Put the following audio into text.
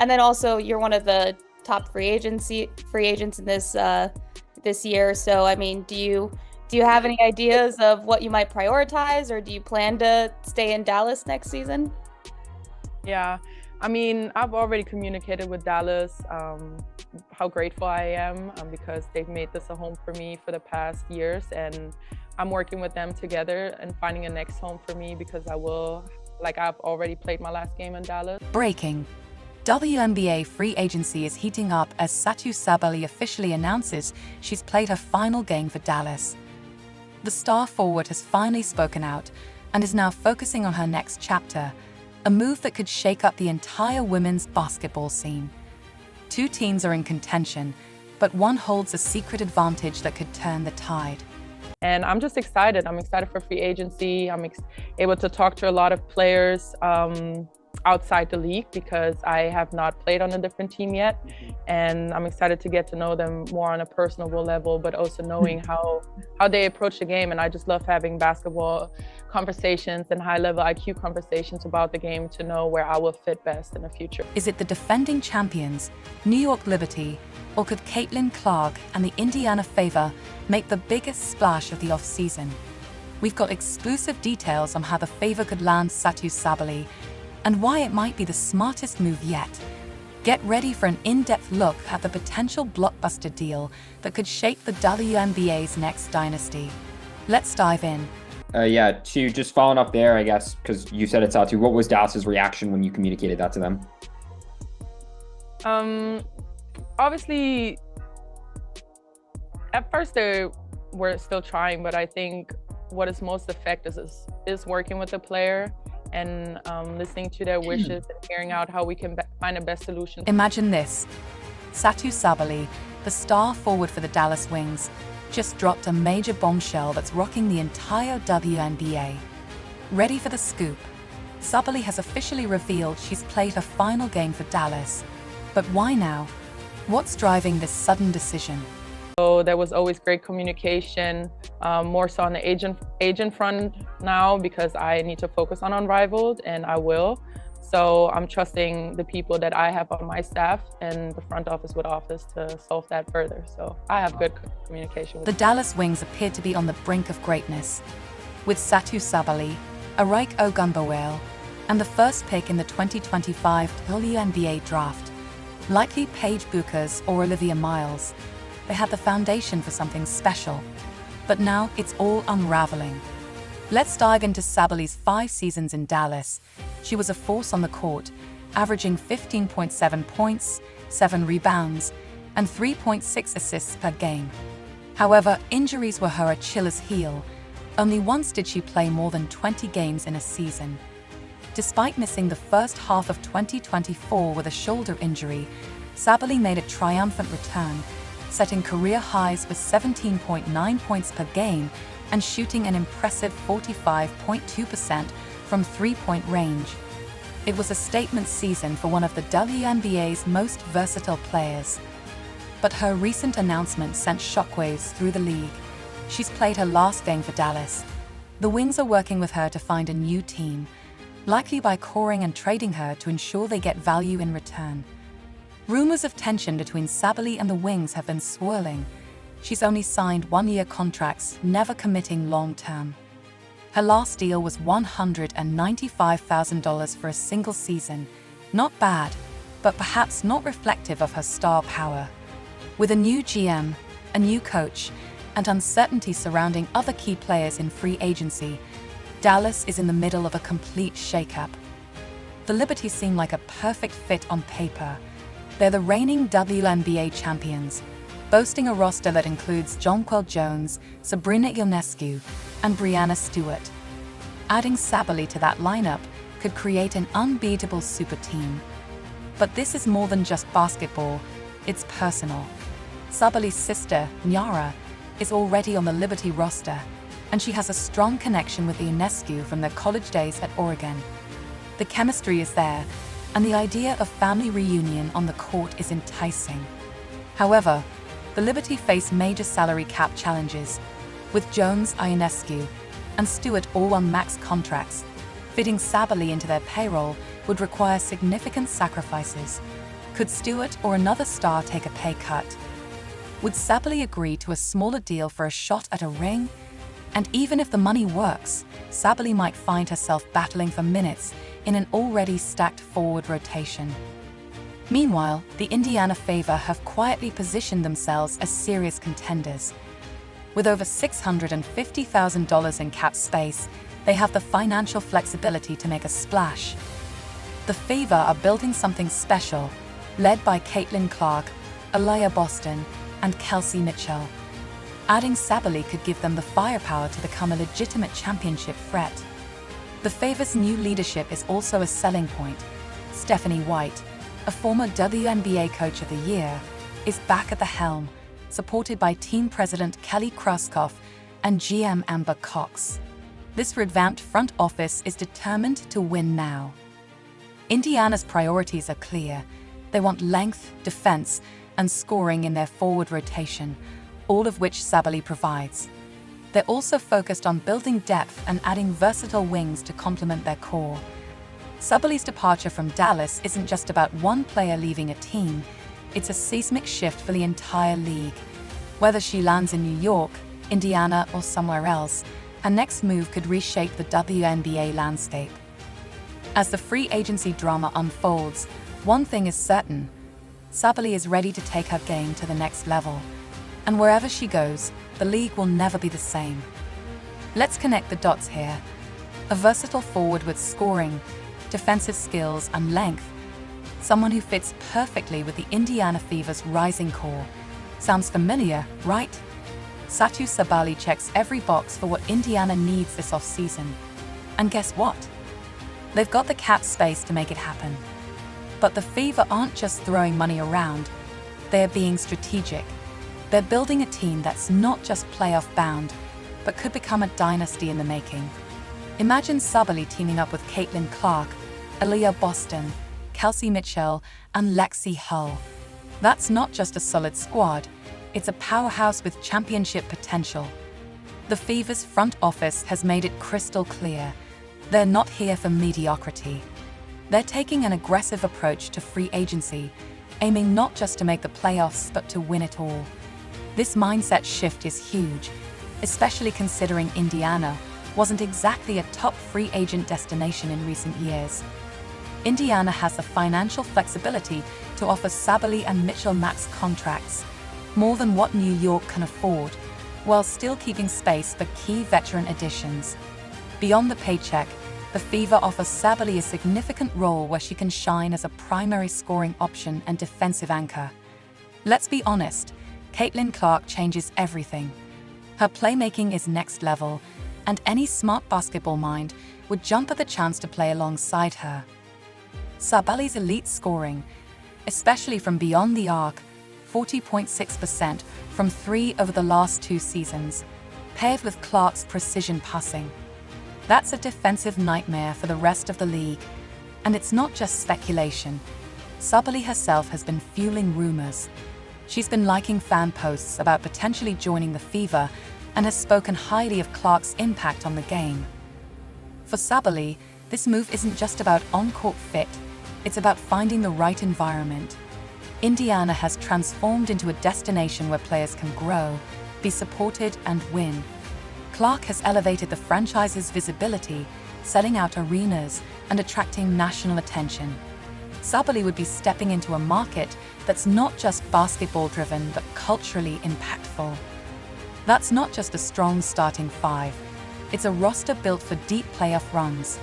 And then also you're one of the top free agents in this year. So I mean, do you have any ideas of what you might prioritize, or do you plan to stay in Dallas next season? Yeah, I mean, I've already communicated with Dallas how grateful I am because they've made this a home for me for the past years, and I'm working with them together and finding a next home for me because I've already played my last game in Dallas. Breaking. WNBA free agency is heating up as Satou Sabally officially announces she's played her final game for Dallas. The star forward has finally spoken out and is now focusing on her next chapter, a move that could shake up the entire women's basketball scene. Two teams are in contention, but one holds a secret advantage that could turn the tide. And I'm just excited. I'm excited for free agency. I'm able to talk to a lot of players outside the league because I have not played on a different team yet. And I'm excited to get to know them more on a personable level, but also knowing how they approach the game. And I just love having basketball conversations and high-level IQ conversations about the game to know where I will fit best in the future. Is it the defending champions, New York Liberty, or could Caitlin Clark and the Indiana Fever make the biggest splash of the offseason? We've got exclusive details on how the Fever could land Satou Sabally and why it might be the smartest move yet. Get ready for an in-depth look at the potential blockbuster deal that could shape the WNBA's next dynasty. Let's dive in. Yeah, to just following up there, I guess, because you said it's Satou, what was Dallas's reaction when you communicated that to them? Obviously, at first they were still trying, but I think what is most effective is working with the player and listening to their wishes and hearing out how we can find a best solution. Imagine this. Satou Sabally, the star forward for the Dallas Wings, just dropped a major bombshell that's rocking the entire WNBA. Ready for the scoop? Sabally has officially revealed she's played her final game for Dallas. But why now? What's driving this sudden decision? So there was always great communication, more so on the agent front now because I need to focus on Unrivaled, and I will. So I'm trusting the people that I have on my staff and the front office with office to solve that further. So I have good communication with The Dallas Wings appear to be on the brink of greatness. With Satou Sabally, Araik Ogunbowale, and the first pick in the 2025 WNBA draft, likely Paige Buchers or Olivia Miles, they had the foundation for something special. But now it's all unraveling. Let's dive into Sabaly's 5 seasons in Dallas. She was a force on the court, averaging 15.7 points, 7 rebounds, and 3.6 assists per game. However, injuries were her Achilles heel. Only once did she play more than 20 games in a season. Despite missing the first half of 2024 with a shoulder injury, Sabaly made a triumphant return, setting career highs with 17.9 points per game and shooting an impressive 45.2% from three-point range. It was a statement season for one of the WNBA's most versatile players. But her recent announcement sent shockwaves through the league. She's played her last game for Dallas. The Wings are working with her to find a new team, likely by coring and trading her to ensure they get value in return. Rumors of tension between Sabaly and the Wings have been swirling. She's only signed one-year contracts, never committing long-term. Her last deal was $195,000 for a single season. Not bad, but perhaps not reflective of her star power. With a new GM, a new coach, and uncertainty surrounding other key players in free agency, Dallas is in the middle of a complete shakeup. The Liberty seem like a perfect fit on paper. They're the reigning WNBA champions, boasting a roster that includes Jonquel Jones, Sabrina Ionescu, and Brianna Stewart. Adding Sabaly to that lineup could create an unbeatable super team. But this is more than just basketball, it's personal. Sabaly's sister, Nyara, is already on the Liberty roster, and she has a strong connection with Ionescu from their college days at Oregon. The chemistry is there, and the idea of family reunion on the court is enticing. However, the Liberty face major salary cap challenges, with Jones, Ionescu, and Stewart all on max contracts. Fitting Sabaly into their payroll would require significant sacrifices. Could Stewart or another star take a pay cut? Would Sabaly agree to a smaller deal for a shot at a ring? And even if the money works, Sabaly might find herself battling for minutes in an already stacked forward rotation. Meanwhile, the Indiana Fever have quietly positioned themselves as serious contenders. With over $650,000 in cap space, they have the financial flexibility to make a splash. The Fever are building something special, led by Caitlin Clark, Aliyah Boston, and Kelsey Mitchell. Adding Sabaly could give them the firepower to become a legitimate championship threat. The Fever's new leadership is also a selling point. Stephanie White, a former WNBA Coach of the Year, is back at the helm, supported by team president Kelly Kraskoff and GM Amber Cox. This revamped front office is determined to win now. Indiana's priorities are clear. They want length, defense, and scoring in their forward rotation, all of which Sabaly provides. They're also focused on building depth and adding versatile wings to complement their core. Sabaly's departure from Dallas isn't just about one player leaving a team, it's a seismic shift for the entire league. Whether she lands in New York, Indiana, or somewhere else, her next move could reshape the WNBA landscape. As the free agency drama unfolds, one thing is certain: Sabaly is ready to take her game to the next level. And wherever she goes, the league will never be the same. Let's connect the dots here. A versatile forward with scoring, defensive skills, and length. Someone who fits perfectly with the Indiana Fever's rising core. Sounds familiar, right? Satou Sabally checks every box for what Indiana needs this offseason. And guess what? They've got the cap space to make it happen. But the Fever aren't just throwing money around. They're being strategic. They're building a team that's not just playoff-bound, but could become a dynasty in the making. Imagine Sabaly teaming up with Caitlin Clark, Aliyah Boston, Kelsey Mitchell, and Lexi Hull. That's not just a solid squad, it's a powerhouse with championship potential. The Fever's front office has made it crystal clear. They're not here for mediocrity. They're taking an aggressive approach to free agency, aiming not just to make the playoffs but to win it all. This mindset shift is huge, especially considering Indiana wasn't exactly a top free agent destination in recent years. Indiana has the financial flexibility to offer Sabaly and Mitchell max contracts, more than what New York can afford, while still keeping space for key veteran additions. Beyond the paycheck, the Fever offers Sabaly a significant role where she can shine as a primary scoring option and defensive anchor. Let's be honest, Caitlin Clark changes everything. Her playmaking is next level, and any smart basketball mind would jump at the chance to play alongside her. Sabaly's elite scoring, especially from beyond the arc, 40.6% from 3 over the last 2 seasons, paired with Clark's precision passing. That's a defensive nightmare for the rest of the league. And it's not just speculation. Sabaly herself has been fueling rumors. She's been liking fan posts about potentially joining the Fever and has spoken highly of Clark's impact on the game. For Sabaly, this move isn't just about on-court fit, it's about finding the right environment. Indiana has transformed into a destination where players can grow, be supported, and win. Clark has elevated the franchise's visibility, selling out arenas and attracting national attention. Sabaly would be stepping into a market that's not just basketball-driven but culturally impactful. That's not just a strong starting 5. It's a roster built for deep playoff runs.